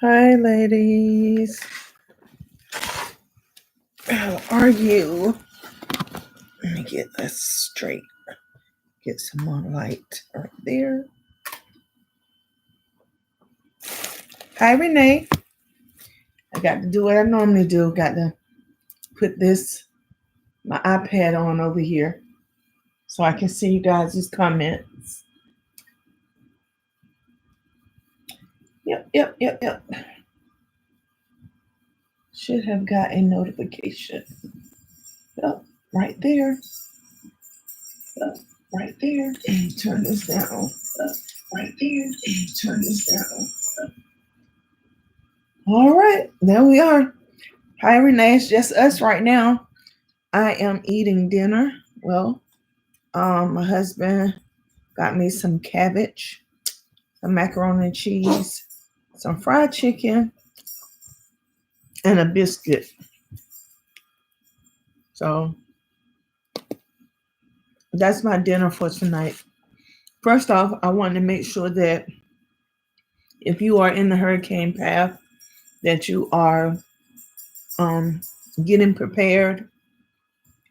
Hi, ladies. How are you? Let me get this straight. Get some more light right there. Hi, Renee. I got to do what I normally do. Got to put my iPad on over here so I can see you guys' comments. Yep. Should have got a notification. Yep, right there. Yep, right there. Turn this down. Yep, right there. Turn this down. All right, there we are. Hi, Renee. It's just us right now. I am eating dinner. Well, my husband got me some cabbage, some macaroni and cheese, some fried chicken, and a biscuit. So that's my dinner for tonight. First off, I want to make sure that if you are in the hurricane path, that you are um, getting prepared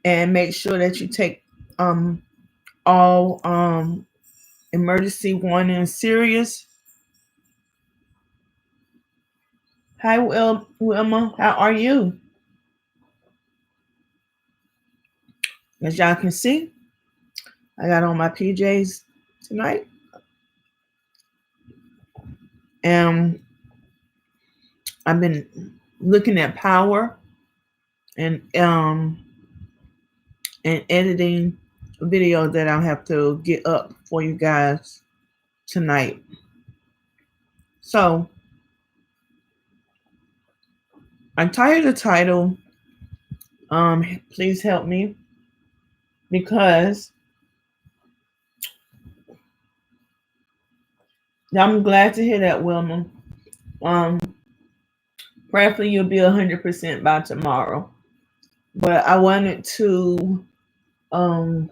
and make sure that you take all emergency warning serious. Hi, Wilma. How are you? As y'all can see, I got on my PJs tonight, and I've been looking at power and editing a video that I'll have to get up for you guys tonight. So I titled the title, "Please Help Me," because I'm glad to hear that, Wilma. Um, Prayerfully, you'll be 100% by tomorrow. But I wanted to um,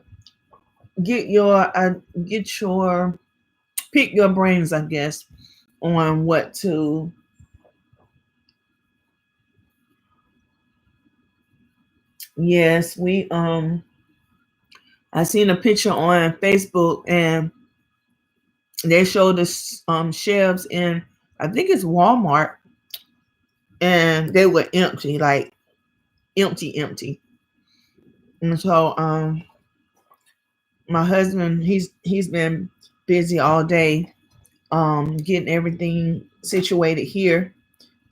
get your pick your brains, I guess, on what to. Yes, we I seen a picture on Facebook and they showed us shelves in, I think it's Walmart, and they were empty, like empty. And so my husband, he's been busy all day getting everything situated here,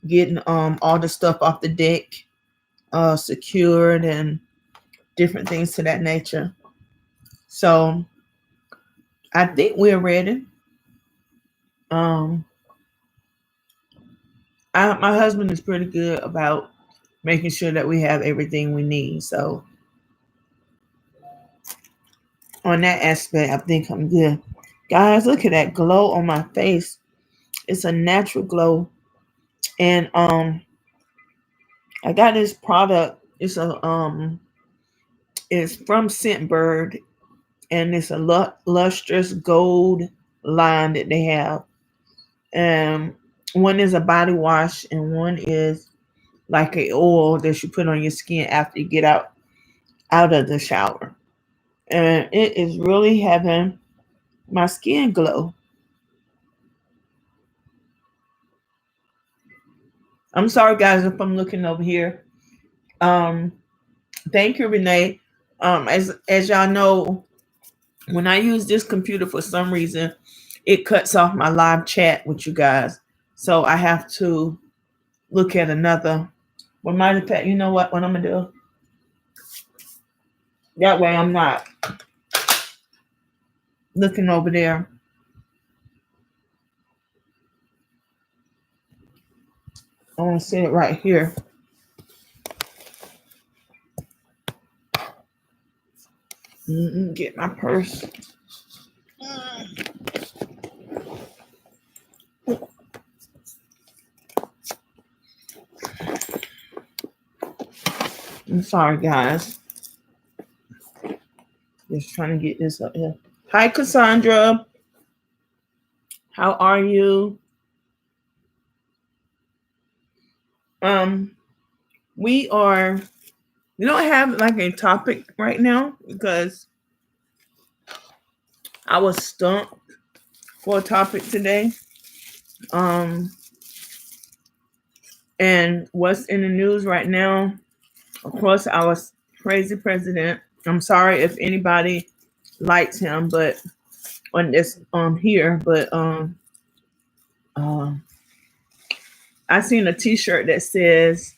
getting all the stuff off the deck secured and different things to that nature. So I think we're ready. Um, my husband is pretty good about making sure that we have everything we need. So on that aspect, I think I'm good. Guys, look at that glow on my face. It's a natural glow, and I got this product. It's from Scentbird, and it's a lustrous gold line that they have. And one is a body wash, and one is like a oil that you put on your skin after you get out of the shower. And it is really having my skin glow. I'm sorry, guys, if I'm looking over here. Um, Thank you, Renee. As y'all know, when I use this computer for some reason, it cuts off my live chat with you guys. So I have to look at another. Well, matter of fact, you know what I'm gonna do? That way I'm not looking over there. I want to see it right here. Get my purse. I'm sorry, guys. Just trying to get this up here. Hi, Cassandra. How are you? We don't have like a topic right now because I was stumped for a topic today. Um, and what's in the news right now? Of course, our crazy president. I'm sorry if anybody likes him, but on this here, but um, I seen a T-shirt that says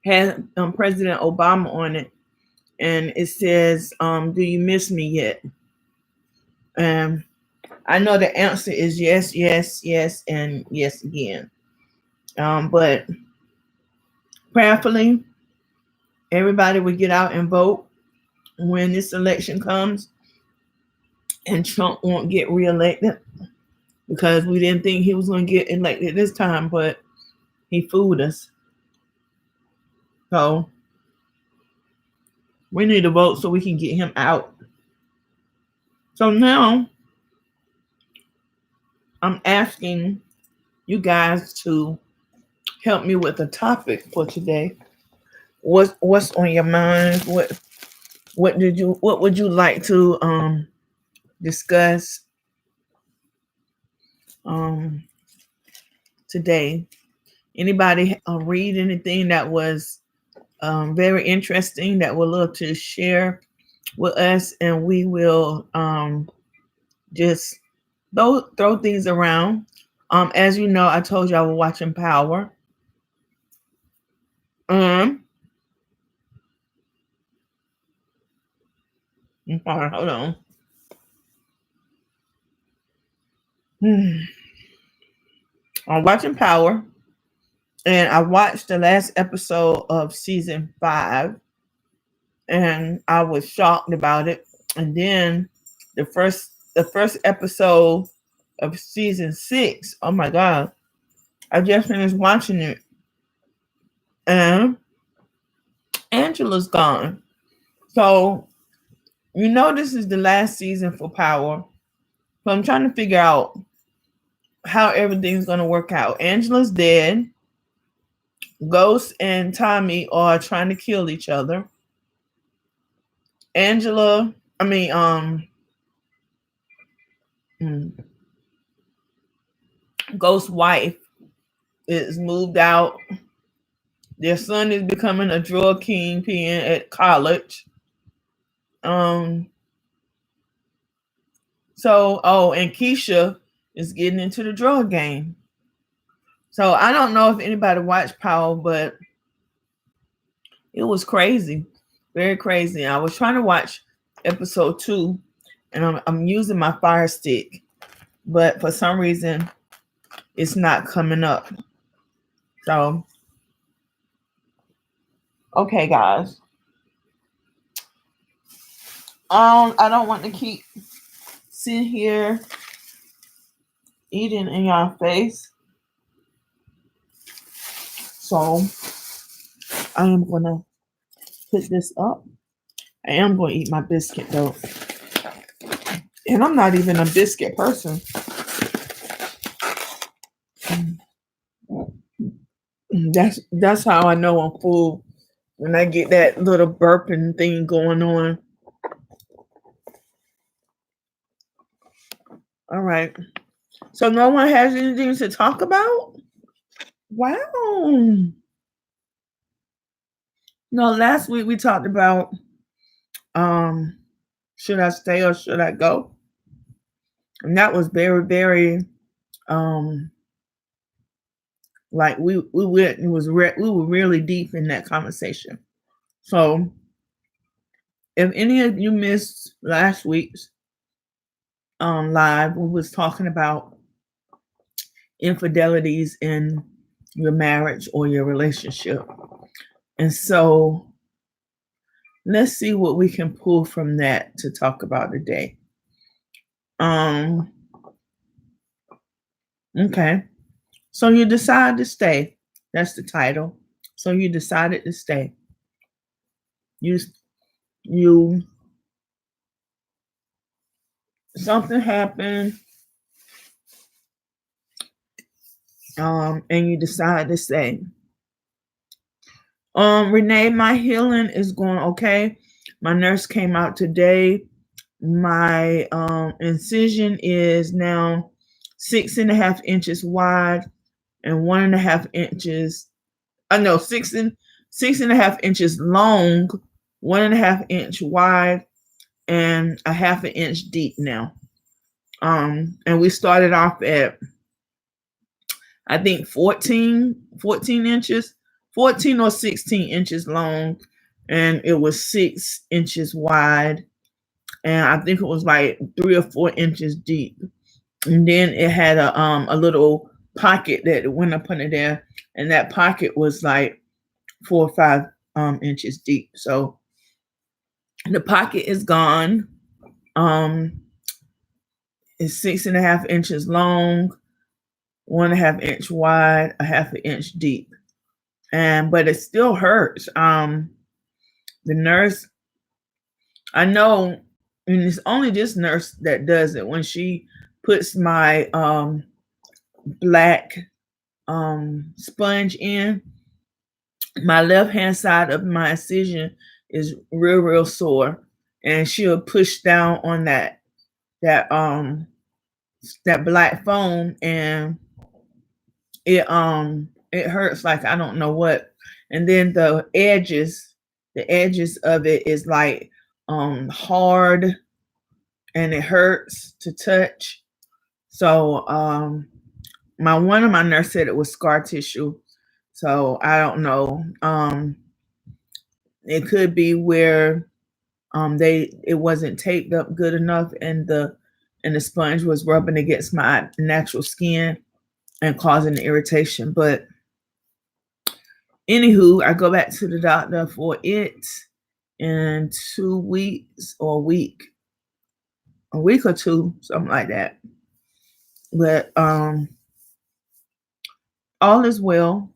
had President Obama on it, and it says, "Do you miss me yet?" And I know the answer is yes, yes, yes, and yes again. But prayerfully, everybody would get out and vote when this election comes, and Trump won't get reelected because we didn't think he was going to get elected this time, but he fooled us. So we need to vote so we can get him out. So now I'm asking you guys to help me with a topic for today. What's on your mind? What would you like to discuss um today? Anybody read anything that was very interesting that would love to share with us, and we will just throw things around. As you know, I told you I was watching Power. Hold on. I'm watching Power, and I watched the last episode of season 5, and I was shocked about it. And then the first episode of season 6. Oh my god! I just finished watching it, and Angela's gone. So this is the last season for Power. So I'm trying to figure out how everything's gonna work out. Angela's dead. Ghost and Tommy are trying to kill each other. Angela, I mean, Ghost's wife is moved out. Their son is becoming a drug kingpin at college. And Keisha is getting into the drug game. So I don't know if anybody watched Power, but it was crazy, very crazy. I was trying to watch episode 2, and I'm using my Fire Stick, but for some reason, it's not coming up. So, okay, guys. I don't want to keep sitting here eating in your face. So, I am gonna put this up. I am going to eat my biscuit though, and I'm not even a biscuit person. That's how I know I'm full, when I get that little burping thing going on. All right. So no one has anything to talk about? Wow. No, last week we talked about should I stay or should I go? And that was very, very like we were really deep in that conversation. So if any of you missed last week's live, we was talking about infidelities in your marriage or your relationship. And so let's see what we can pull from that to talk about today. Okay. So you decide to stay. That's the title. So you decided to stay. You something happened, and you decide to stay. Renee, my healing is going okay. My nurse came out today. My incision is now 6.5 inches wide and 1.5 inches. I know 6.5 inches long, 1.5 inch wide, and a 1/2 inch deep now. And we started off at, I think, 14 inches, 14 or 16 inches long, and it was 6 inches wide, and I think it was like 3 or 4 inches deep. And then it had a little pocket that went up under there, and that pocket was like 4 or 5 inches deep. So the pocket is gone. It's 6.5 inches long, 1.5 inch wide, a 1/2 inch deep, and but it still hurts. The nurse, I know, and it's only this nurse that does it. When she puts my black sponge in, my left hand side of my incision is real sore, and she'll push down on that that black foam, and it hurts like I don't know what. And then the edges of it is like hard, and it hurts to touch. So my one of my nurse said it was scar tissue. So I don't know. It could be where it wasn't taped up good enough, and the sponge was rubbing against my natural skin and causing the irritation. But anywho, I go back to the doctor for it in 2 weeks, or a week or two, something like that. But all is well.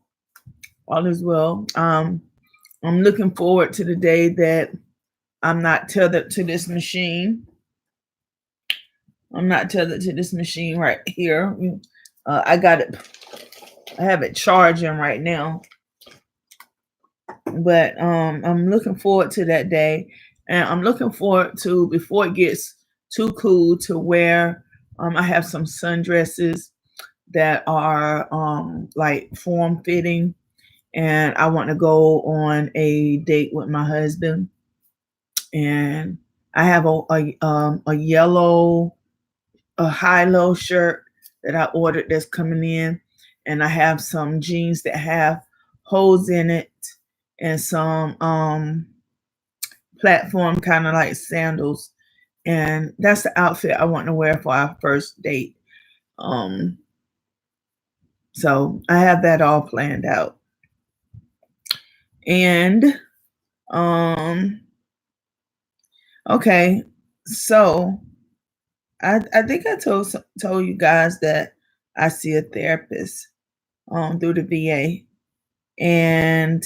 All is well. I'm looking forward to the day that I'm not tethered to this machine. I'm not tethered to this machine right here. I got it. I have it charging right now. But I'm looking forward to that day, and I'm looking forward to, before it gets too cool, to wear. I have some sundresses that are like form fitting, and I want to go on a date with my husband. And I have a yellow, a high-low shirt that I ordered that's coming in, and I have some jeans that have holes in it, and some platform kind of like sandals, and that's the outfit I want to wear for our first date. Um, so I have that all planned out, and okay, so I think I told you guys that I see a therapist through the VA, and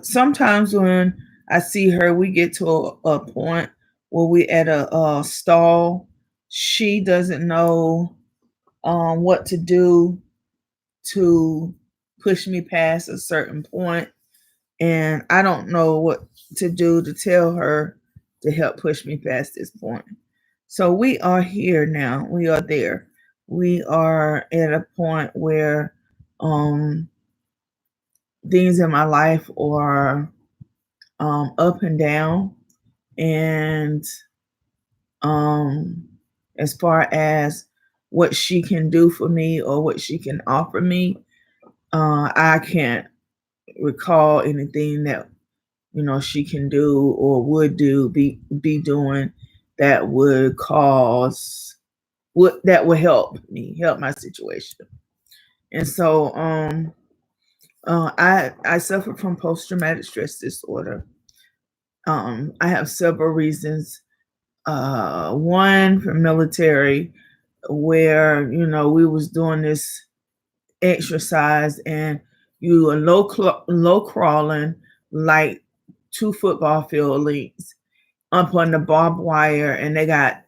sometimes when I see her, we get to a point where we at a stall. She doesn't know what to do to push me past a certain point, and I don't know what to do to tell her to help push me past this point. So we are here now. We are there. We are at a point where um, things in my life are up and down, and um, as far as what she can do for me or what she can offer me, I can't recall anything that she can do or would be doing that would help me, help my situation. And so I suffer from post-traumatic stress disorder. I have several reasons. One, for military, where we was doing this exercise, and you are low crawling like 2 football field lengths up on the barbed wire, and they got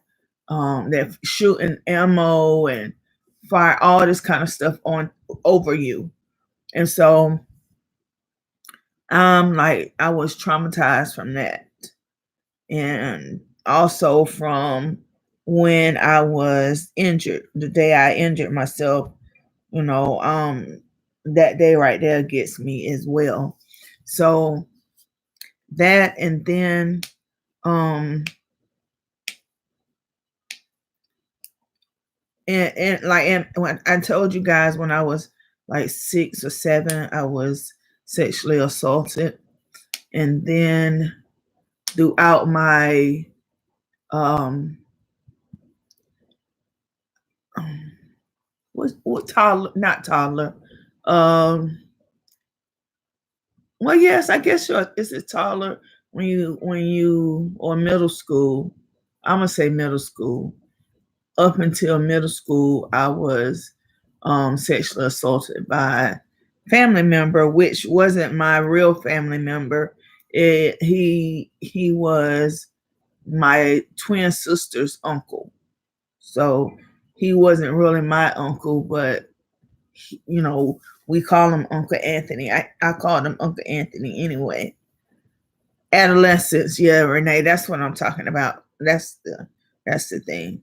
they're shooting ammo and fire, all this kind of stuff on over you. And so Like I was traumatized from that. And also from when I was injured, the day I injured myself, you know, that day right there gets me as well. So that, and then um and when I told you guys, when I was like 6 or 7, I was sexually assaulted. And then throughout my um what toddler, not toddler, um well, yes, I guess it's a toddler when you or middle school. I'm gonna say middle school. Up until middle school, I was sexually assaulted by a family member, which wasn't my real family member. He was my twin sister's uncle, so he wasn't really my uncle, but you know, we call him Uncle Anthony. I called him Uncle Anthony anyway. Adolescence, yeah, Renee, that's what I'm talking about. That's the thing.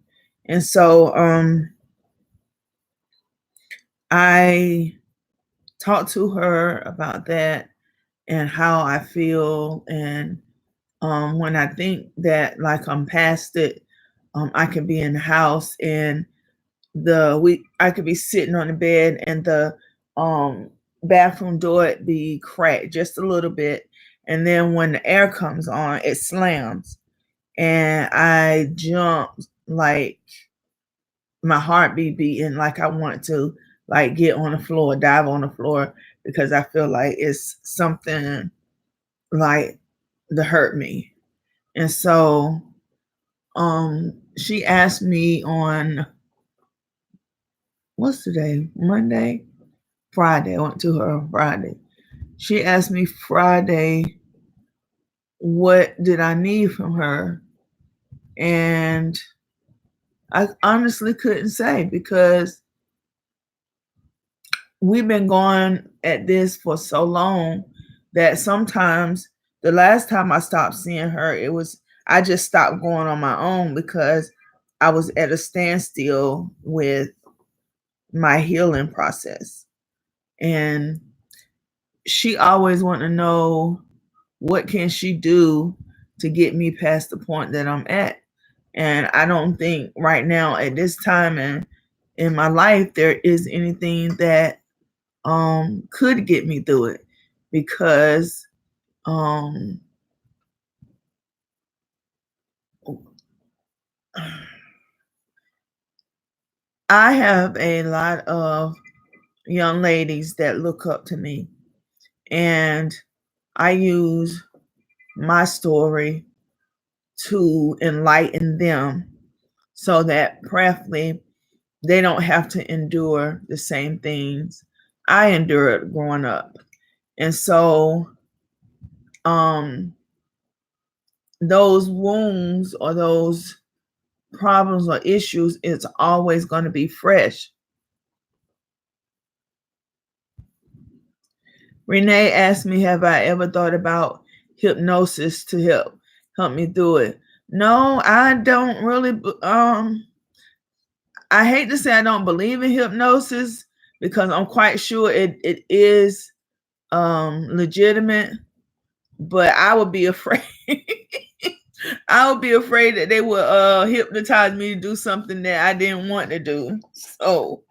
And so I talked to her about that and how I feel. And when I think that like I'm past it, I can be in the house and I could be sitting on the bed and the bathroom door be cracked just a little bit, and then when the air comes on, it slams, and I jump like my heart be beating like I want to like get on the floor, dive on the floor, because I feel like it's something like to hurt me. And so she asked me on, what's today? Monday? Friday. I went to her on Friday. She asked me Friday what did I need from her, and I honestly couldn't say, because we've been going at this for so long that sometimes the last time I stopped seeing her, I just stopped going on my own because I was at a standstill with my healing process. And she always wanted to know what can she do to get me past the point that I'm at. And I don't think right now at this time in my life there is anything that could get me through it, because um I have a lot of young ladies that look up to me, and I use my story to enlighten them so that prayerfully they don't have to endure the same things I endured growing up. And so um those wounds or those problems or issues, it's always going to be fresh. Renee asked me, have I ever thought about hypnosis to help me through it? No, I don't really. I hate to say I don't believe in hypnosis, because I'm quite sure it is legitimate, but I would be afraid. I would be afraid that they would hypnotize me to do something that I didn't want to do. So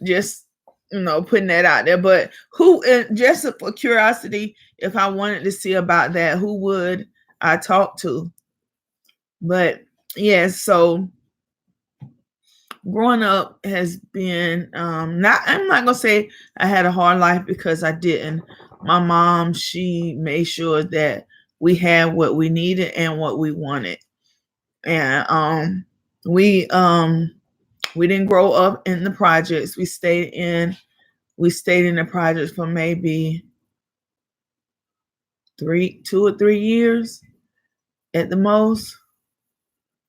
just putting that out there. But who, just for curiosity, if I wanted to see about that, who would I talk to? But yeah, so growing up has been not, I'm not gonna say I had a hard life, because I didn't. My mom, she made sure that we had what we needed and what we wanted. And we didn't grow up in the projects. We stayed in the projects for maybe 2 or 3 years at the most.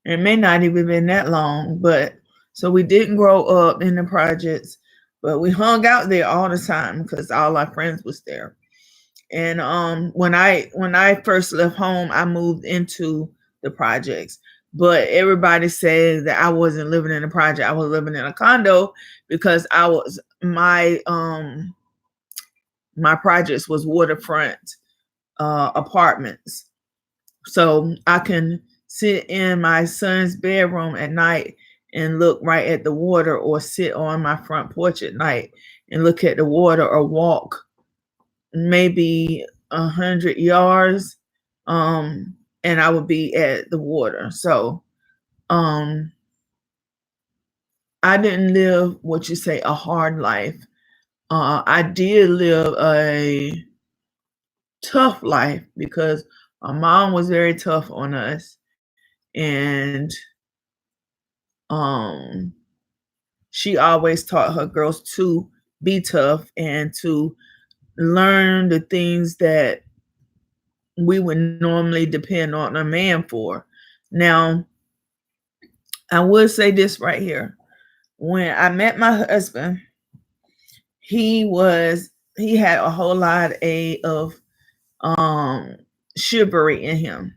It may not even been that long, but so we didn't grow up in the projects. but we hung out there all the time because all our friends was there. And when I first left home, I moved into the projects. But everybody said that I wasn't living in a project. I was living in a condo because my projects was waterfront apartments. So I can sit in my son's bedroom at night and look right at the water, or sit on my front porch at night and look at the water, or walk maybe 100 yards, and I would be at the water. So I didn't live what you say a hard life. I did live a tough life because my mom was very tough on us, and um she always taught her girls to be tough and to learn the things that we would normally depend on a man for. Now, I would say this right here. When I met my husband, he had a whole lot of chivalry in him.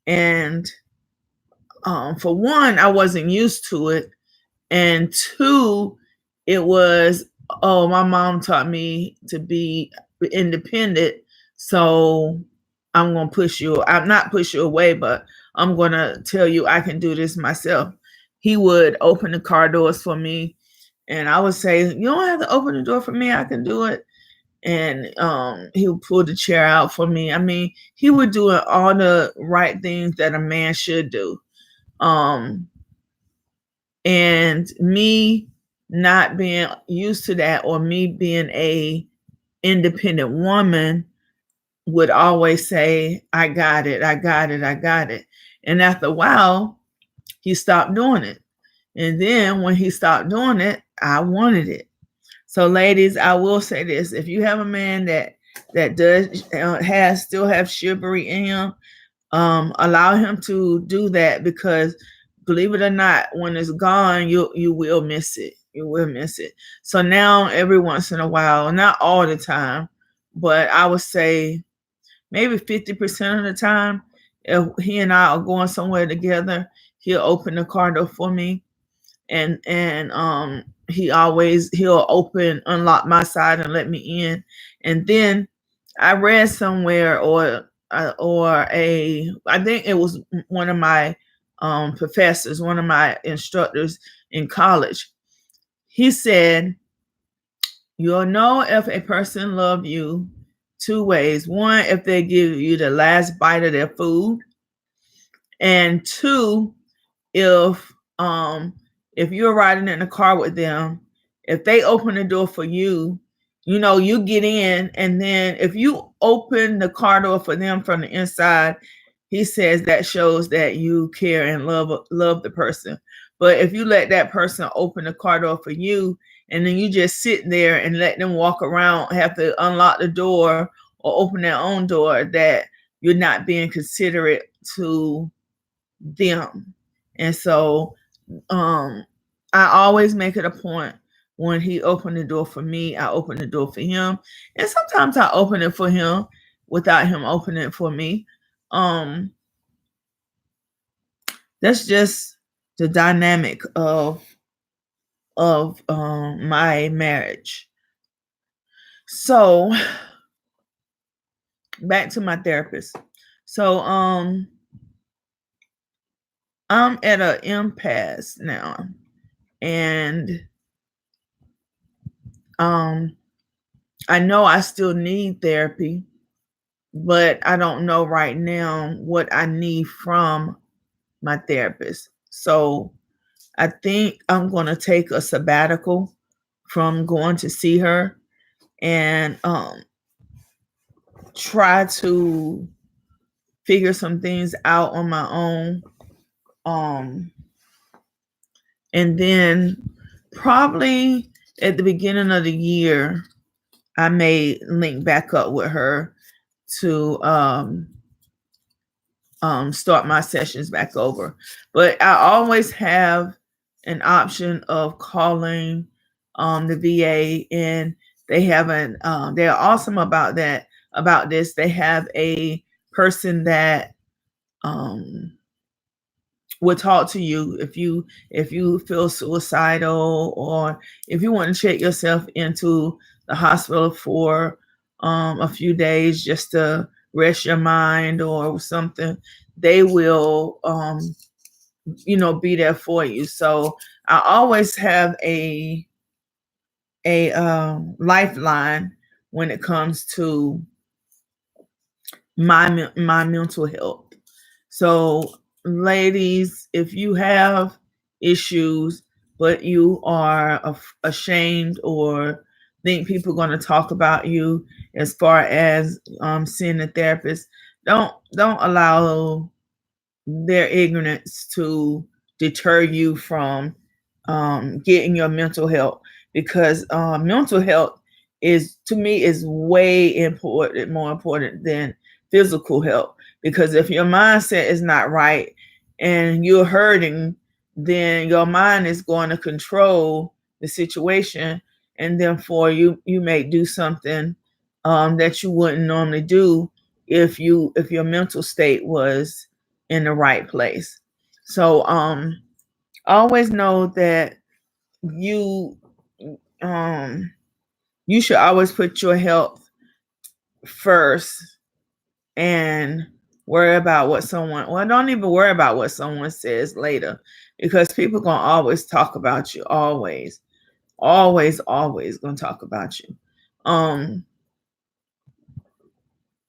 And for one, I wasn't used to it. And two, it was, oh, my mom taught me to be independent. So I'm going to I'm not push you away, but I'm going to tell you I can do this myself. He would open the car doors for me. And I would say, you don't have to open the door for me. I can do it. And he would pull the chair out for me. I mean, he would do all the right things that a man should do. And me not being used to that, or me being a independent woman, would always say, I got it, I got it, I got it. And after a while, he stopped doing it. And then when he stopped doing it, I wanted it. So ladies, I will say this: if you have a man that does still have chivalry in him, allow him to do that, because believe it or not, when it's gone, you will miss it. You will miss it. So now every once in a while, not all the time, but I would say maybe 50% of the time, if he and I are going somewhere together, he'll open the car door for me. And he'll unlock my side and let me in. And then I read somewhere, I think it was one of my professors, one of my instructors in college. He said, you'll know if a person loves you two ways. One, if they give you the last bite of their food. And two, if you're riding in the car with them, if they open the door for you, you get in, and then if you open the car door for them from the inside, he says that shows that you care and love the person. But if you let that person open the car door for you, and then you just sit there and let them walk around, have to unlock the door or open their own door, that you're not being considerate to them. And so I always make it a point, when he opened the door for me, I open the door for him. And sometimes I open it for him without him opening it for me. That's just the dynamic of my marriage. So back to my therapist. So I'm at an impasse now, and I know I still need therapy, but I don't know right now what I need from my therapist. So I think I'm going to take a sabbatical from going to see her, and try to figure some things out on my own. And then probably at the beginning of the year, I may link back up with her to start my sessions back over. But I always have an option of calling the VA, and they have they're awesome about that, about this. They have a person that will talk to you if you feel suicidal, or if you want to check yourself into the hospital for a few days just to rest your mind or something. They will be there for you. So I always have a lifeline when it comes to my mental health. So, ladies, if you have issues, but you are ashamed or think people are going to talk about you as far as seeing a therapist, don't allow their ignorance to deter you from getting your mental health, because mental health is, to me, is way important, more important than physical health. Because if your mindset is not right and you're hurting, then your mind is going to control the situation, and therefore you may do something that you wouldn't normally do if your mental state was in the right place. So always know that you you should always put your health first, and worry about what don't even worry about what someone says later, because people gonna always talk about you. Always, always gonna talk about you.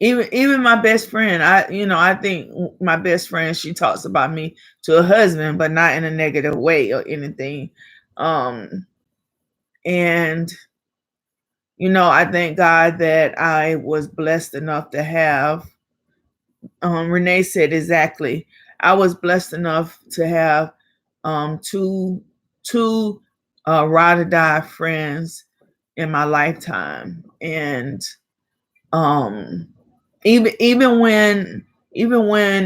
Even my best friend, I think my best friend, she talks about me to her husband, but not in a negative way or anything. And I thank God that I was blessed enough to have, Renee said exactly, I was blessed enough to have two ride or die friends in my lifetime. And even when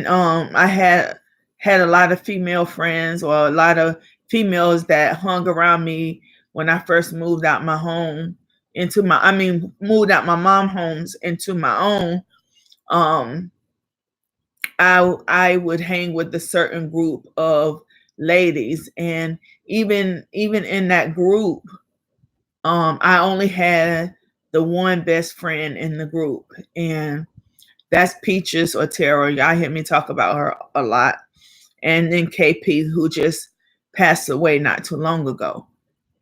I had a lot of female friends, or a lot of females that hung around me when I first moved out my home moved out my mom homes into my own. I would hang with a certain group of ladies, and even in that group, I only had the one best friend in the group, and that's Peaches or Tara. Y'all hear me talk about her a lot. And then KP, who just passed away not too long ago.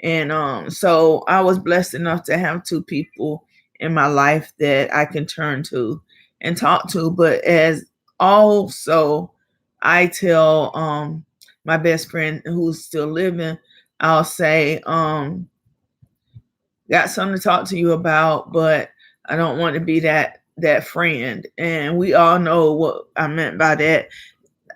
And so I was blessed enough to have two people in my life that I can turn to and talk to. But as also, I tell my best friend who's still living, I'll say, got something to talk to you about, but I don't want to be that friend. And we all know what I meant by that.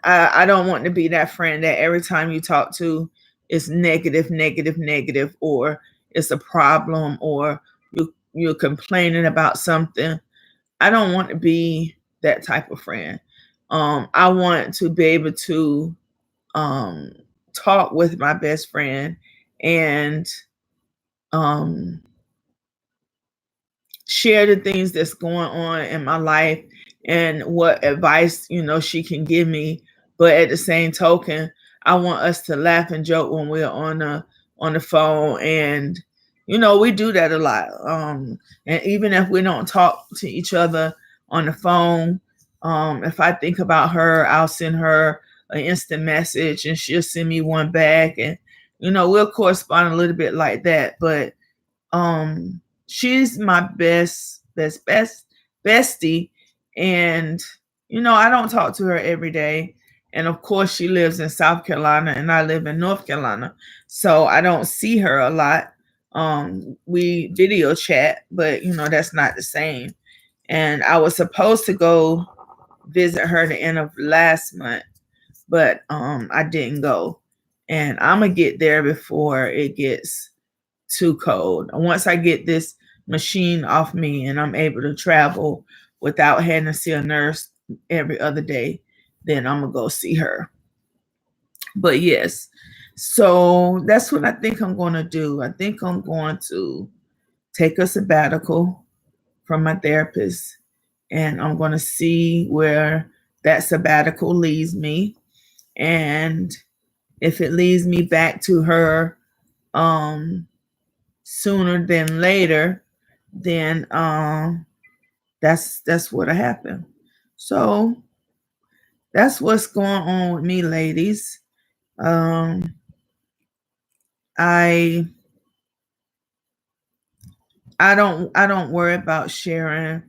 I don't want to be that friend that every time you talk to, it's negative, negative, negative, or it's a problem, or you're complaining about something. I don't want to be that type of friend. I want to be able to talk with my best friend and share the things that's going on in my life and what advice she can give me. But at the same token, I want us to laugh and joke when we're on the phone. And we do that a lot. And even if we don't talk to each other on the phone, if I think about her, I'll send her an instant message and she'll send me one back, and we'll correspond a little bit like that. But she's my best bestie. And I don't talk to her every day. And of course, she lives in South Carolina and I live in North Carolina, so I don't see her a lot. We video chat, but that's not the same. And I was supposed to go visit her the end of last month, but I didn't go. And I'm gonna get there before it gets too cold. Once I get this machine off me and I'm able to travel without having to see a nurse every other day, then I'm gonna go see her. But yes, so that's what I think I'm going to do. I think I'm going to take a sabbatical from my therapist, and I'm going to see where that sabbatical leads me. And if it leads me back to her sooner than later, then that's what'll happen. So that's what's going on with me, ladies. Um, I I don't worry about sharing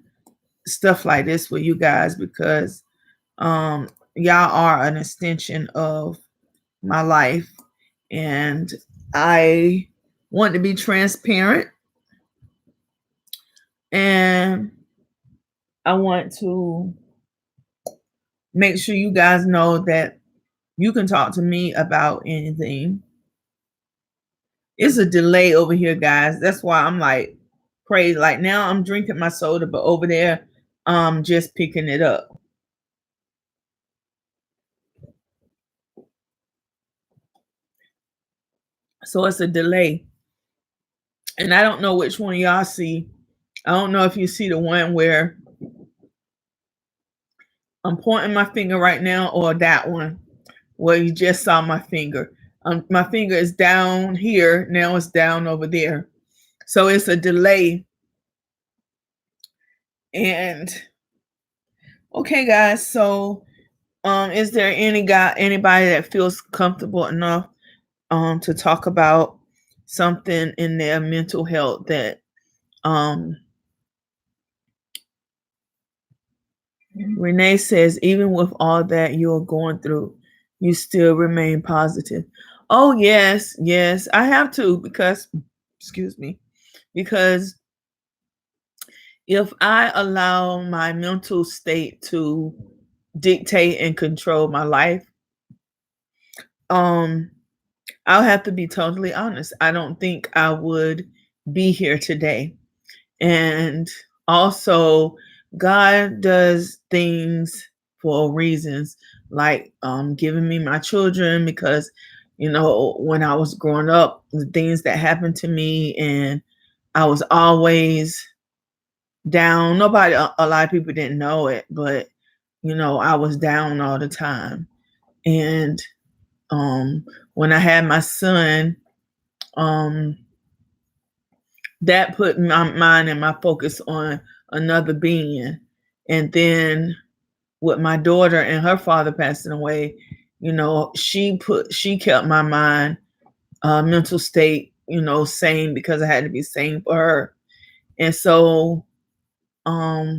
stuff like this with you guys because y'all are an extension of my life, and I want to be transparent, and I want to make sure you guys know that you can talk to me about anything. It's a delay over here, guys. That's why I'm like crazy. Like now I'm drinking my soda, but over there I'm just picking it up. So it's a delay. And I don't know which one y'all see. I don't know if you see the one where I'm pointing my finger right now or that one where you just saw my finger. My finger is down here. Now it's down over there. So it's a delay. And okay, guys. So is there anybody that feels comfortable enough to talk about something in their mental health that Renee says, even with all that you're going through, you still remain positive. Oh, yes, yes, I have to because, excuse me, because if I allow my mental state to dictate and control my life, I'll have to be totally honest. I don't think I would be here today. And also, God does things for reasons, like giving me my children, because when I was growing up, the things that happened to me, and I was always down. A lot of people didn't know it, but I was down all the time. And when I had my son, that put my mind and my focus on another being. And then with my daughter and her father passing away, she kept my mind, mental state, sane, because I had to be sane for her. And so now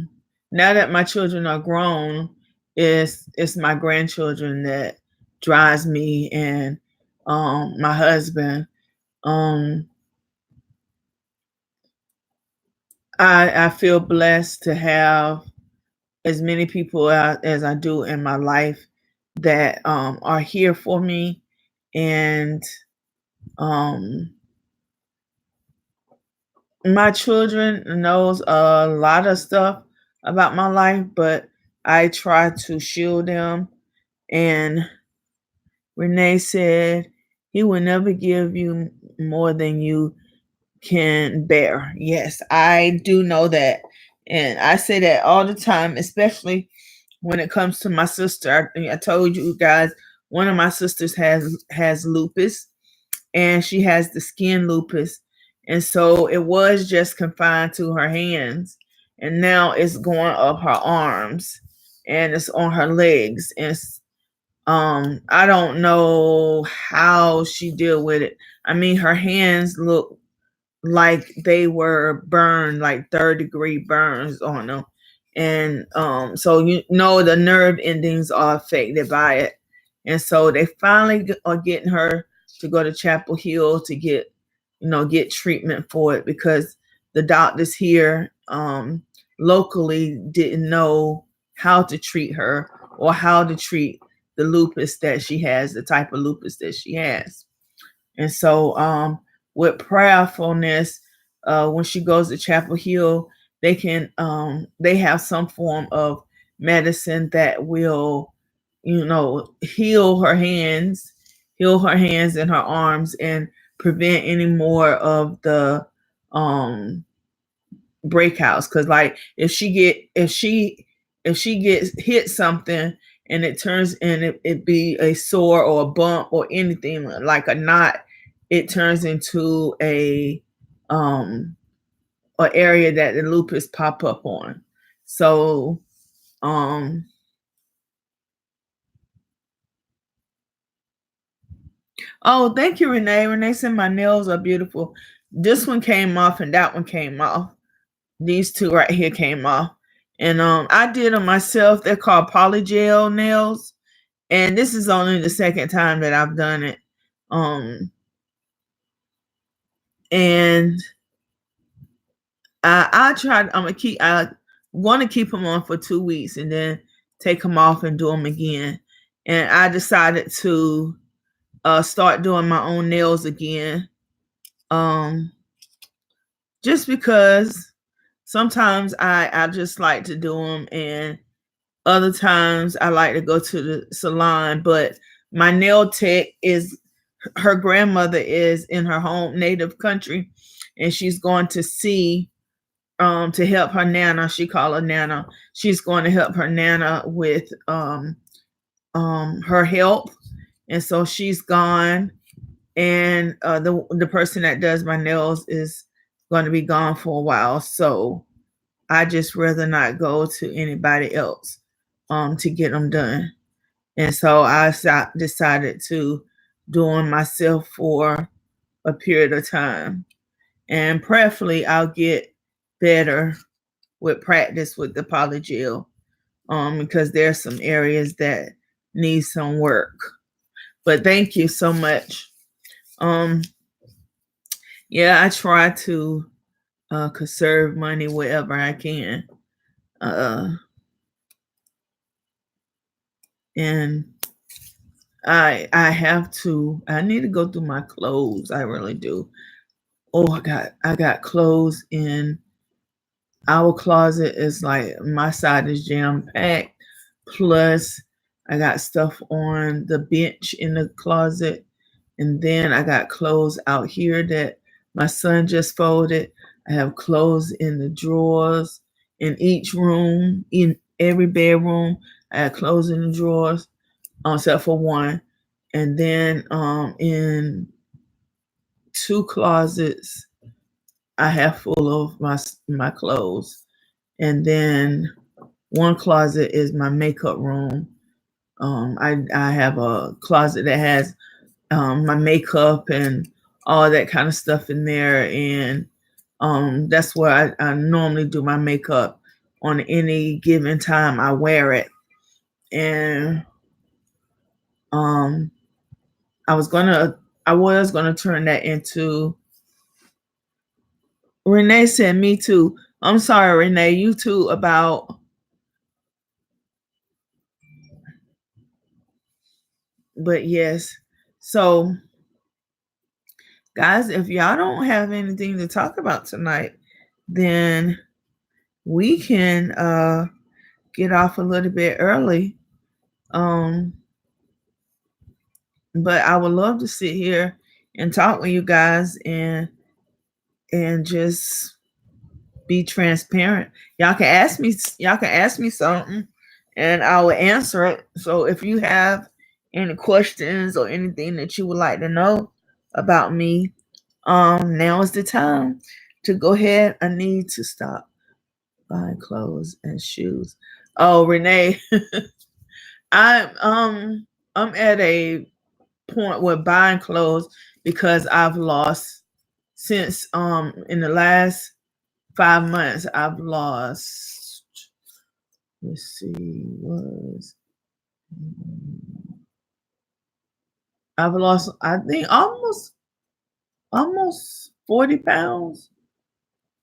that my children are grown, it's my grandchildren that drives me, and my husband. I feel blessed to have as many people as I do in my life that are here for me, and my children knows a lot of stuff about my life, but I try to shield them. And Renee said he will never give you more than you can bear. Yes, I do know that. And I say that all the time, especially when it comes to my sister. I told you guys, one of my sisters has lupus, and she has the skin lupus. And so it was just confined to her hands. And now it's going up her arms, and it's on her legs. And I don't know how she deal with it. I mean, her hands look like they were burned, like third-degree burns on them. And so the nerve endings are affected by it. And so they finally are getting her to go to Chapel Hill to get treatment for it, because the doctors here locally didn't know how to treat her, or how to treat the lupus that she has, the type of lupus that she has. And so with prayerfulness, when she goes to Chapel Hill, they have some form of medicine that will heal her hands, heal her hands and her arms and prevent any more of the breakouts. Because like if she gets hit something and it turns and it be a sore or a bump or anything like a knot, it turns into a area that the lupus pop up on. So oh, thank you, Renee. Renee said my nails are beautiful. This one came off and that one came off. These two right here came off. And I did them myself. They're called polygel nails. And this is only the second time that I've done it. And I tried, I want to keep them on for 2 weeks and then take them off and do them again. And I decided to start doing my own nails again. Just because sometimes I just like to do them, and other times I like to go to the salon. But my nail tech is, her grandmother is in her home native country, and she's going to see to help her nana. She called her nana. She's going to help her nana with her health, and so she's gone. And the person that does my nails is going to be gone for a while, so I just rather not go to anybody else to get them done. And so I decided to do them myself for a period of time, and preferably I'll get better with practice with the polygel, because there's some areas that need some work. But thank you so much. Yeah, I try to conserve money wherever I can. And I need to go through my clothes. I really do. Oh, I got clothes in our closet. Is like my side is jam packed. Plus I got stuff on the bench in the closet. And then I got clothes out here that my son just folded. I have clothes in the drawers in each room, in every bedroom. I have clothes in the drawers, except for one. And then in 2 closets, I have full of my clothes. And then 1 closet is my makeup room. I have a closet that has my makeup and all that kind of stuff in there. And that's where I normally do my makeup on any given time I wear it. And I was gonna turn that into. Renee said, me too. I'm sorry, Renee, you too about. But yes. So guys, if y'all don't have anything to talk about tonight, then we can get off a little bit early. But I would love to sit here and talk with you guys and just be transparent. Y'all can ask me something and I will answer it. So if you have any questions or anything that you would like to know about me, now is the time to go ahead. I need to stop buying clothes and shoes. Oh, Renee, I'm at a point with buying clothes because I've lost since in the last 5 months I've lost, let's see, I've lost, I think, almost 40 pounds.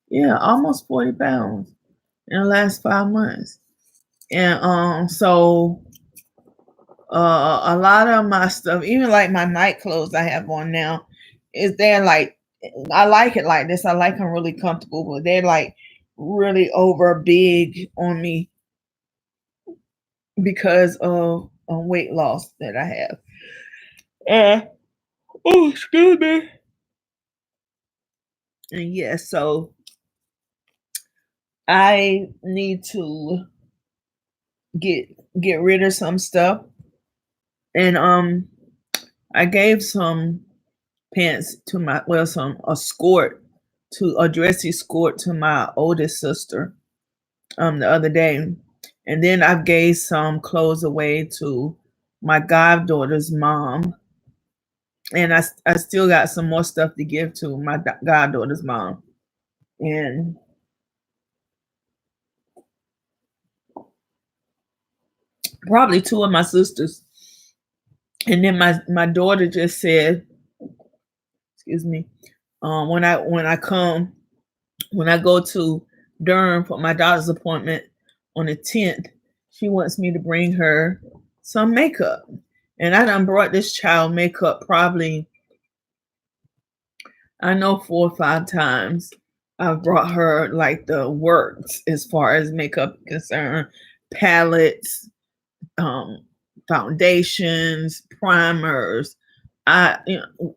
Yeah, almost 40 pounds in the last 5 months. And so a lot of my stuff, even like my night clothes I have on now, is they're like, I like it like this. I like them really comfortable, but they're like really over big on me because of weight loss that I have. Uh, oh, excuse me. And yeah, so I need to get get rid of some stuff. And I gave some pants to my some a skirt to a dressy skirt to my oldest sister the other day. And then I gave some clothes away to my goddaughter's mom. And I still got some more stuff to give to my goddaughter's mom. And probably two of my sisters. And then my daughter just said, excuse me, when I go to Durham for my daughter's appointment on the 10th, she wants me to bring her some makeup. And I done brought this child makeup probably, I know 4 or 5 times. I've brought her like the works as far as makeup concerned, palettes, um, foundations, primers,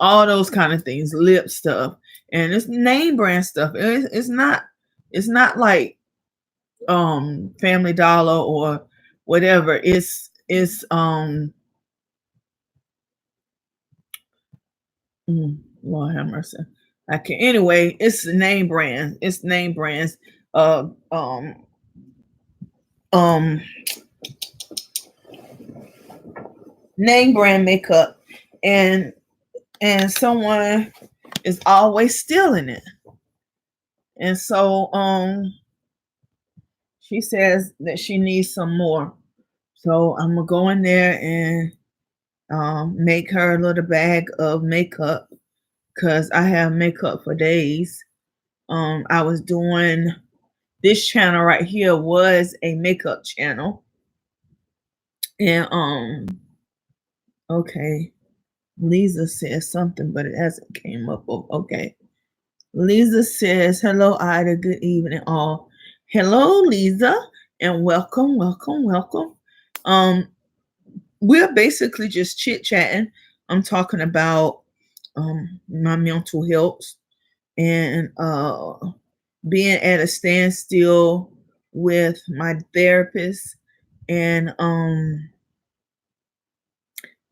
all those kind of things, lip stuff, and it's name brand stuff. It's not like Family Dollar or whatever. It's Lord have mercy. I can anyway. It's name brand. It's name brands. Uh, um, um, Name brand makeup, and someone is always stealing it. And so she says that she needs some more. So I'm gonna go in there and make her a little bag of makeup because I have makeup for days. I was doing this channel right here was a makeup channel. And okay, Lisa says something, but it hasn't came up. Okay. Lisa says, hello, Ida. Good evening, all. Hello, Lisa, and welcome, welcome, welcome. We're basically just chit-chatting. I'm talking about my mental health and being at a standstill with my therapist and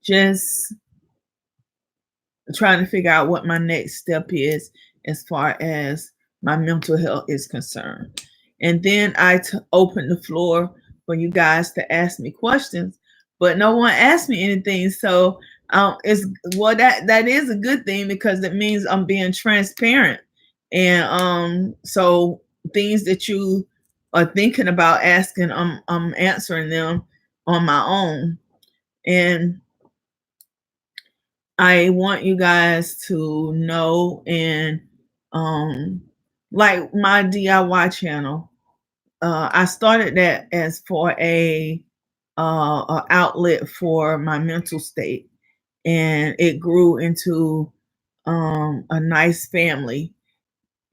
just trying to figure out what my next step is as far as my mental health is concerned. And then I opened the floor for you guys to ask me questions, but no one asked me anything. So it's that is a good thing because it means I'm being transparent. And so things that you are thinking about asking, I'm answering them on my own. And I want you guys to know and like my DIY channel. I started that as for a outlet for my mental state, and it grew into a nice family.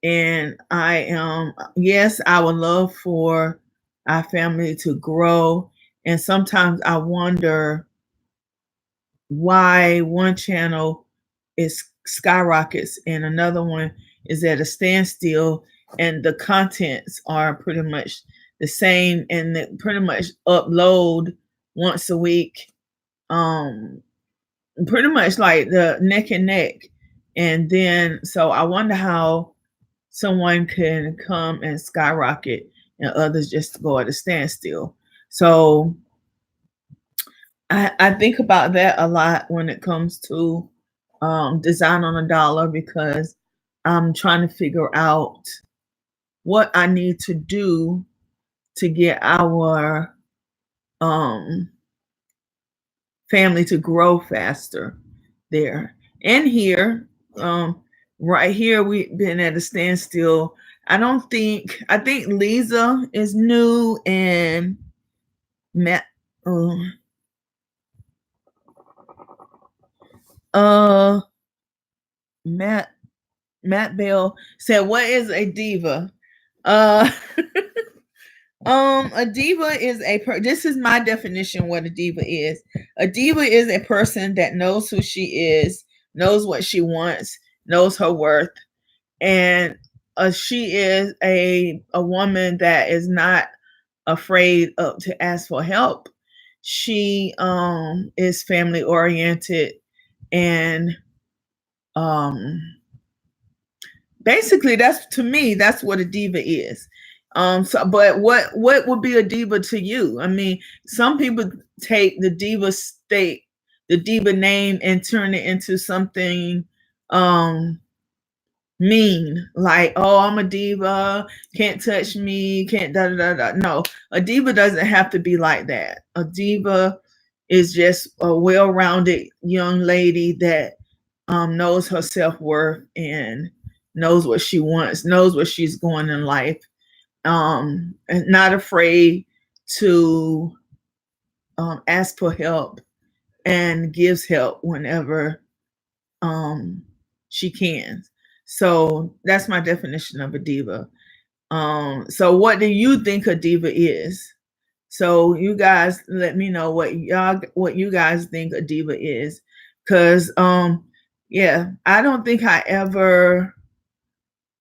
And I am yes, I would love for our family to grow. And sometimes I wonder why one channel is skyrockets and another one is at a standstill, and the contents are pretty much the same, and they pretty much upload once a week, um pretty much like the neck and neck. And then so I wonder how someone can come and skyrocket and others just go at a standstill. So I think about that a lot when it comes to design on a dollar, because I'm trying to figure out what I need to do to get our um, family to grow faster there. And here, right here, we've been at a standstill. I think Lisa is new and Matt. Uh, Matt Matt Bell said, "What is a diva?" Uh, A diva is this is my definition what a diva is. A diva is a person that knows who she is, knows what she wants, knows her worth, and she is a woman that is not afraid of to ask for help. She is family oriented and um basically that's to me that's what a diva is. So but what would be a diva to you? I mean, some people take the diva state, the diva name, and turn it into something um mean, like, oh, I'm a diva, can't touch me, can't da da da da. No, a diva doesn't have to be like that. A diva is just a well-rounded young lady that knows her self-worth and knows what she wants, knows where she's going in life, and not afraid to ask for help and gives help whenever um, she can. So that's my definition of a diva. So what do you think a diva is? So you guys let me know what you guys think a diva is. Cause yeah, I don't think I ever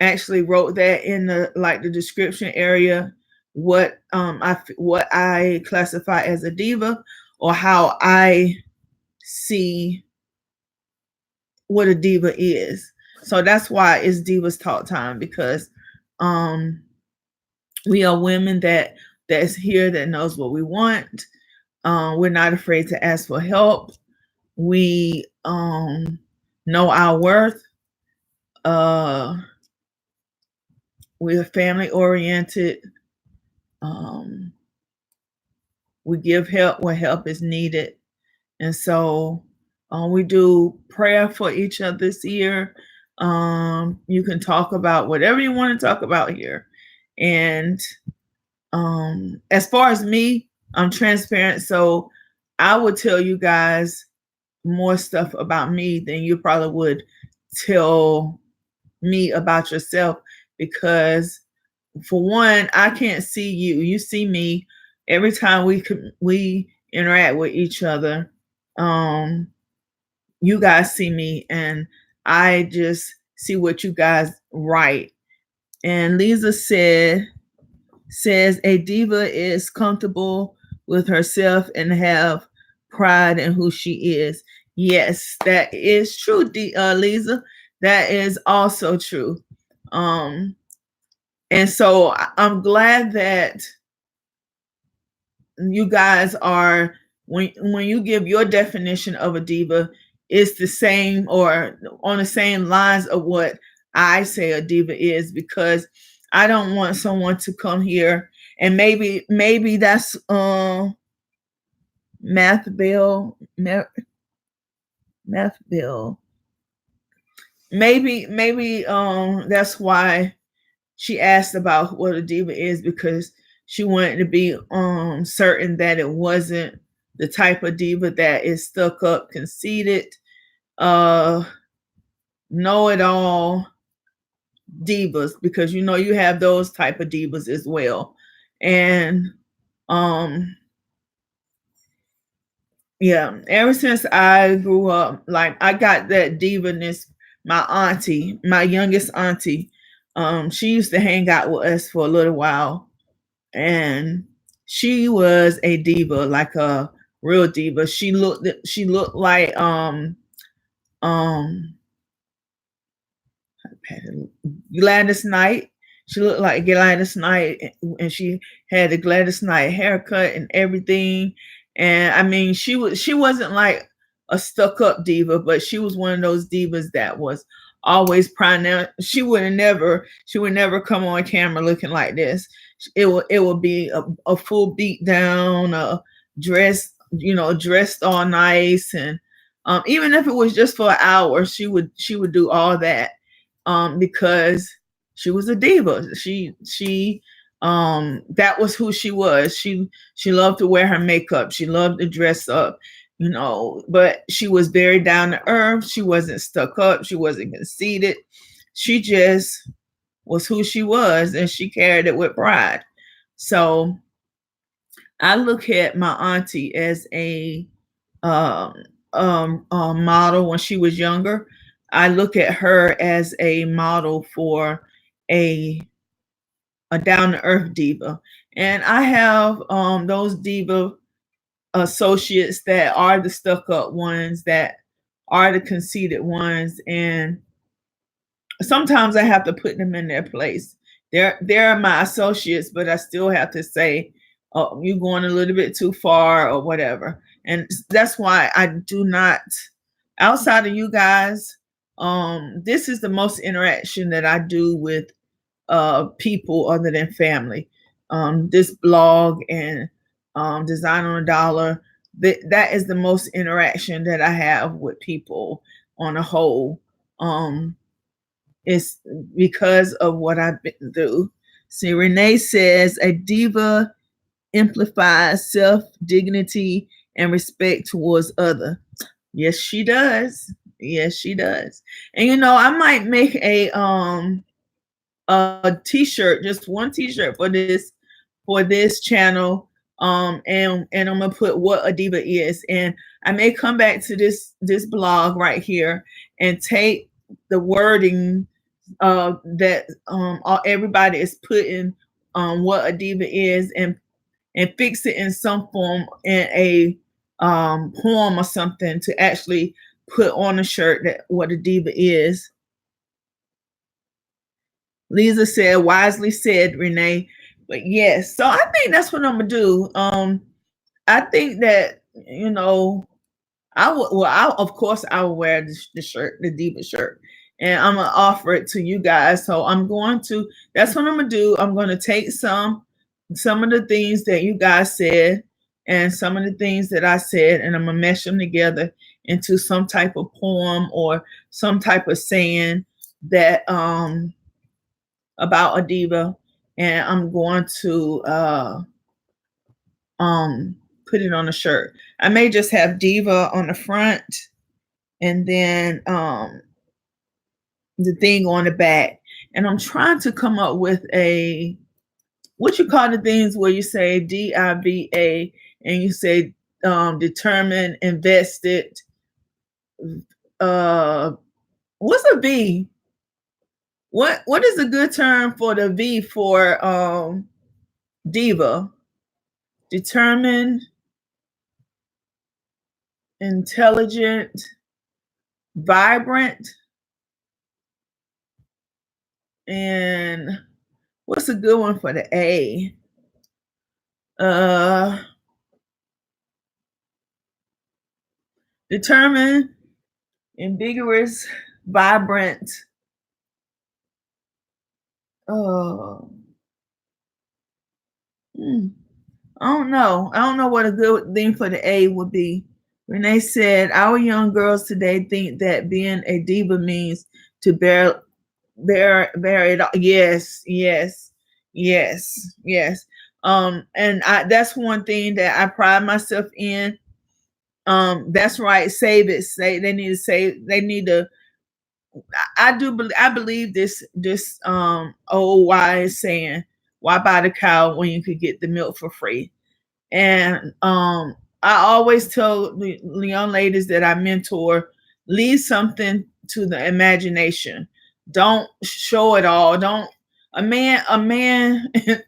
actually wrote that in the description area what I classify as a diva or how I see what a diva is. So that's why it's Divas Talk Time, because um we are women that's here that knows what we want. We're not afraid to ask for help. We know our worth. Uh we're family oriented. Um we give help where help is needed. And so we do prayer for each other this year. You can talk about whatever you want to talk about here. And as far as me, I'm transparent. So I would tell you guys more stuff about me than you probably would tell me about yourself, because for one, I can't see you. You see me every time we interact with each other. Um, you guys see me, and I just see what you guys write. And Lisa says a diva is comfortable with herself and have pride in who she is. Yes, that is true, Lisa. That is also true. Um, and so I'm glad that you guys are when you give your definition of a diva, it's the same or on the same lines of what I say a diva is, because I don't want someone to come here and maybe that's math bill math bill maybe that's why she asked about what a diva is, because she wanted to be certain that it wasn't the type of diva that is stuck up, conceited, uh know it all divas, because you have those type of divas as well. And um yeah, ever since I grew up, like I got that divaness. My auntie, my youngest auntie, she used to hang out with us for a little while, and she was a diva, like a real diva. She looked like um Gladys Knight. She looked like Gladys Knight, and she had the Gladys Knight haircut and everything. And I mean, she wasn't like a stuck up diva, but she was one of those divas that was always proud. She would never come on camera looking like this. It would be a full beat down, a dress, dressed all nice, and even if it was just for an hour, she would do all that, because she was a diva. She that was who she was. She loved to wear her makeup. She loved to dress up, but she was very down to earth. She wasn't stuck up. She wasn't conceited. She just was who she was, and she carried it with pride. So I look at my auntie as um, a model when she was younger. I look at her as a model for a a down to earth diva, and I have those diva associates that are the stuck up ones, that are the conceited ones, and sometimes I have to put them in their place. They're my associates, but I still have to say, "Oh, you're going a little bit too far," or whatever. And that's why I do not, outside of you guys. This is the most interaction that I do with people other than family. This blog and Design on a Dollar. That is the most interaction that I have with people on a whole. It's because of what I've been through. See, Renee says a diva amplifies self dignity and respect towards other. Yes, she does. Yes, she does. And I might make a t-shirt, just one t-shirt for this channel. And I'm gonna put what a diva is. And I may come back to this blog right here and take the wording that everybody is putting what a diva is, and fix it in some form in a poem or something to actually put on a shirt that what a diva is. Lisa said, wisely said, Renee. But yes, so I think that's what I'm gonna do. I think that I would. Well, of course I will wear the shirt, the diva shirt, and I'm gonna offer it to you guys. So I'm going to. That's what I'm gonna do. I'm gonna take some of the things that you guys said and some of the things that I said, and I'm gonna mesh them together into some type of poem or some type of saying that about a diva, and I'm going to put it on a shirt. I may just have diva on the front and then the thing on the back. And I'm trying to come up with a, what you call the things where you say DIVA and you say determined, invested. Uh, what's a V? What is a good term for the V for diva? Determined, intelligent, vibrant, and what's a good one for the A? Determined, ambiguous, vibrant. Oh, I don't know. I don't know what a good thing for the A would be. Renee said, our young girls today think that being a diva means to bear it all. Yes, yes, yes, yes. And that's one thing that I pride myself in. That's right. Save it. Say they need to save. They need to. I believe this old wise saying, "Why buy the cow when you could get the milk for free?" And I always tell the young ladies that I mentor, leave something to the imagination. Don't show it all. Don't a man,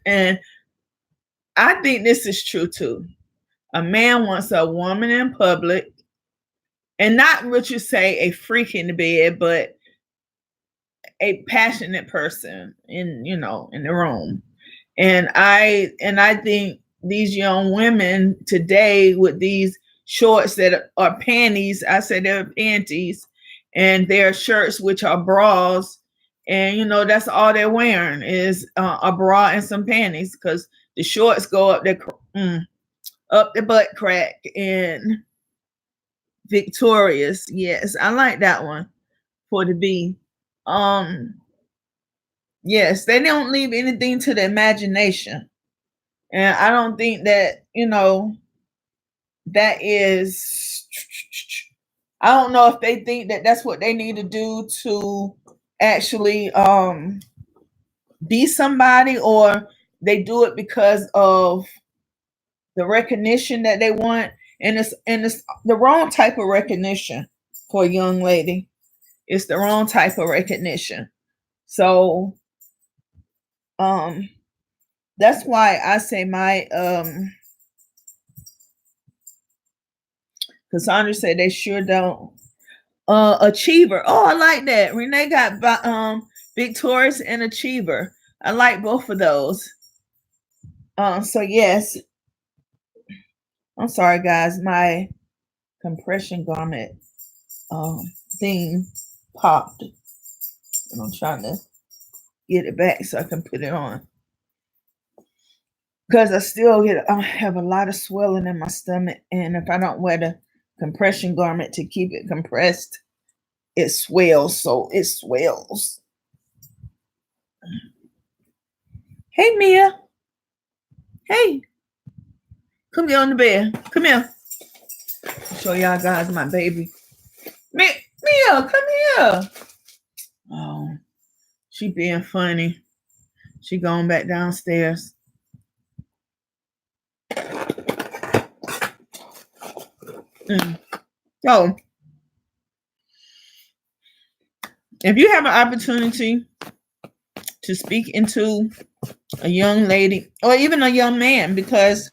and I think this is true too. A man wants a woman in public, and not what you say a freak in the bed, but a passionate person in the room. And I think these young women today with these shorts that are panties, I say they're panties, and their shirts which are bras, and that's all they're wearing is a bra and some panties because the shorts go up the butt crack. And victorious, yes, I like that one for the B. Yes, they don't leave anything to the imagination. And I don't think that, that is, I don't know if they think that that's what they need to do to actually be somebody, or they do it because of the recognition that they want, and it's the wrong type of recognition for a young lady. It's the wrong type of recognition. So that's why I say my Cassandra said they sure don't. Achiever. Oh, I like that. Renee got Victorious and Achiever. I like both of those. So yes. I'm sorry guys, my compression garment thing popped. And I'm trying to get it back so I can put it on. Because I have a lot of swelling in my stomach, and if I don't wear the compression garment to keep it compressed, it swells. So it swells. Hey Mia. Hey. Come get on the bed. Come here. I'll show y'all guys my baby. Mia, come here. Oh, she being funny. She going back downstairs. So, if you have an opportunity to speak into a young lady or even a young man, because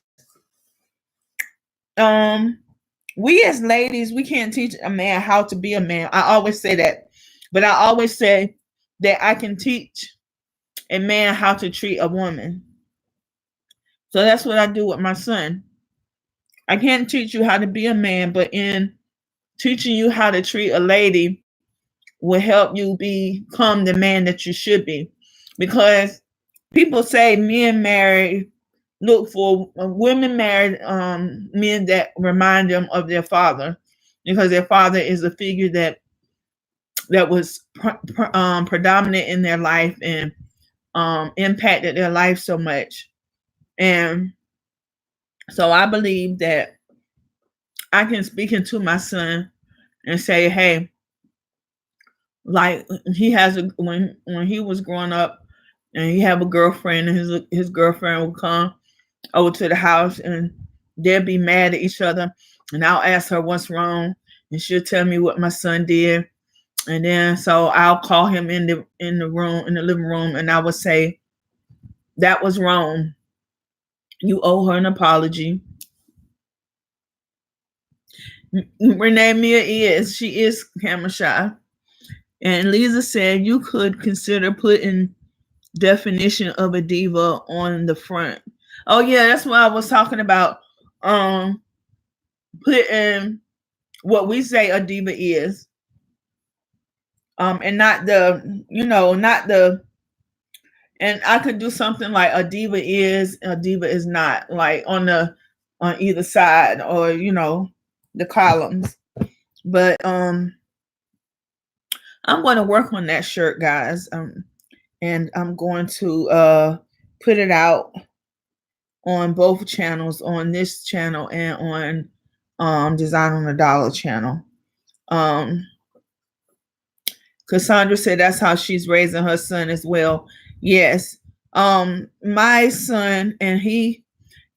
we as ladies, we can't teach a man how to be a man. I always say that, but I always say that I can teach a man how to treat a woman. So that's what I do with my son. I can't teach you how to be a man, but in teaching you how to treat a lady will help you become the man that you should be. Because people say men look for women married men that remind them of their father, because their father is a figure that was predominant in their life and impacted their life so much. And so I believe that I can speak into my son and say, hey, like he has when he was growing up and he have a girlfriend, and his girlfriend would come over to the house and they'll be mad at each other, and I'll ask her what's wrong, and she'll tell me what my son did. And then so I'll call him in the living room, and I would say, that was wrong. You owe her an apology. Renee Mia she is camera shy. And Lisa said you could consider putting definition of a diva on the front. Oh yeah, that's what I was talking about. Putting what we say a diva is. And not the and I could do something like a diva is not, like on either side, or the columns. But I'm going to work on that shirt, guys. And I'm going to put it out on both channels, on this channel and on Design on the Dollar channel. Cassandra said that's how she's raising her son as well. Yes. My son, and he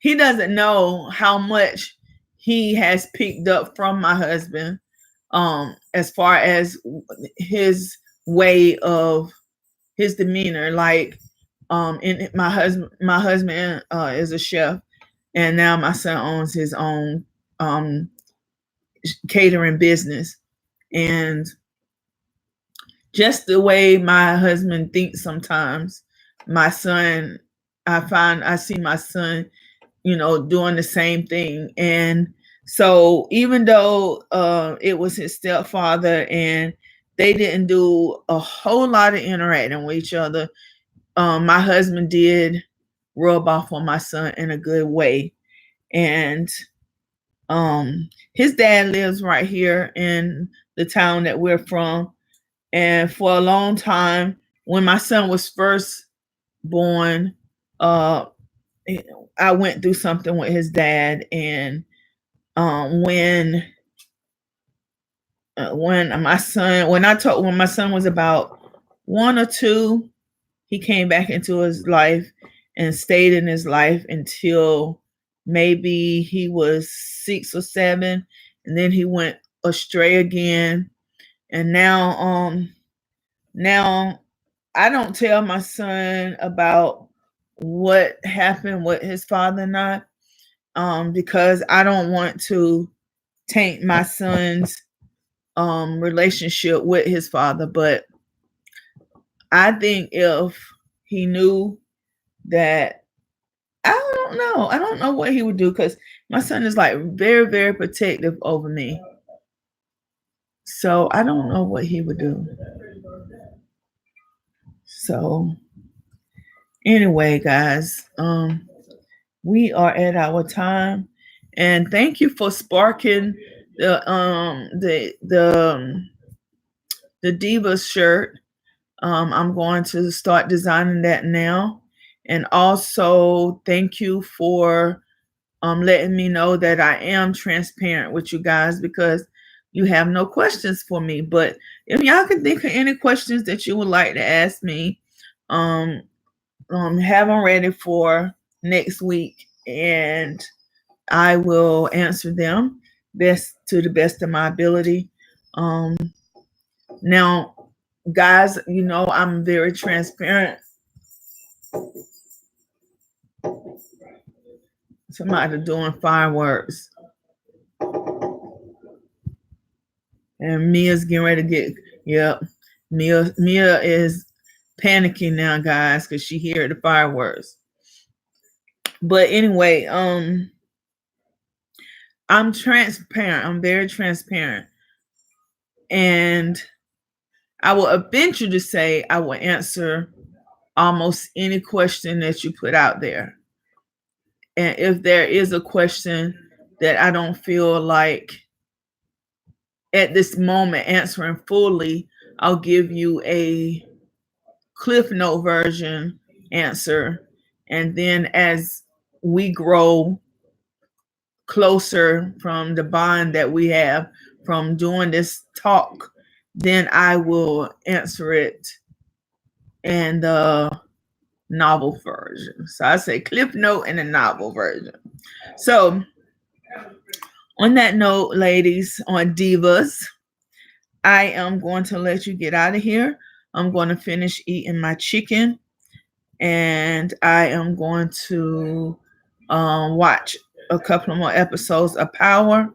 doesn't know how much he has picked up from my husband, as far as his way of his demeanor. Like, and my husband is a chef, and now my son owns his own catering business. And just the way my husband thinks sometimes, my son, I see my son, doing the same thing. And so even though it was his stepfather and they didn't do a whole lot of interacting with each other, my husband did rub off on my son in a good way. And his dad lives right here in the town that we're from. And for a long time, when my son was first born, I went through something with his dad. And when my son was about 1 or 2, he came back into his life, and stayed in his life until maybe he was 6 or 7, and then he went astray again. And now I don't tell my son about what happened with his father and I, because I don't want to taint my son's relationship with his father. But I think if he knew that, I don't know what he would do, because my son is like very, very protective over me. So I don't know what he would do. So anyway, guys, we are at our time, and thank you for sparking the Diva shirt. I'm going to start designing that now. And also thank you for letting me know that I am transparent with you guys, because you have no questions for me. But if y'all can think of any questions that you would like to ask me, have them ready for next week, and I will answer them to the best of my ability. Now, guys, I'm very transparent. Somebody doing fireworks, and Mia's getting ready to get. Yep, Mia is panicking now, guys, because she heard the fireworks. But anyway, I'm transparent. I'm very transparent, and I will venture to say I will answer almost any question that you put out there. And if there is a question that I don't feel like at this moment answering fully, I'll give you a Cliff Note version answer. And then as we grow closer from the bond that we have from doing this talk, then I will answer it in the novel version. So I say Cliff Note and a novel version. So on that note, ladies, on Divas, I am going to let you get out of here. I'm going to finish eating my chicken, and I am going to watch a couple more episodes of Power,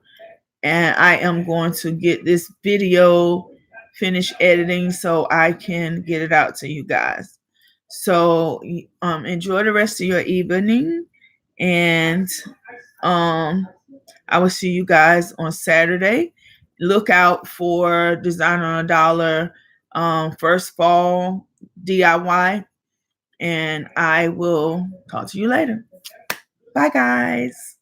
and I am going to get this video finished editing so I can get it out to you guys. So enjoy the rest of your evening, and I will see you guys on Saturday. Look out for Design on a Dollar first fall DIY, and I will talk to you later. Bye, guys.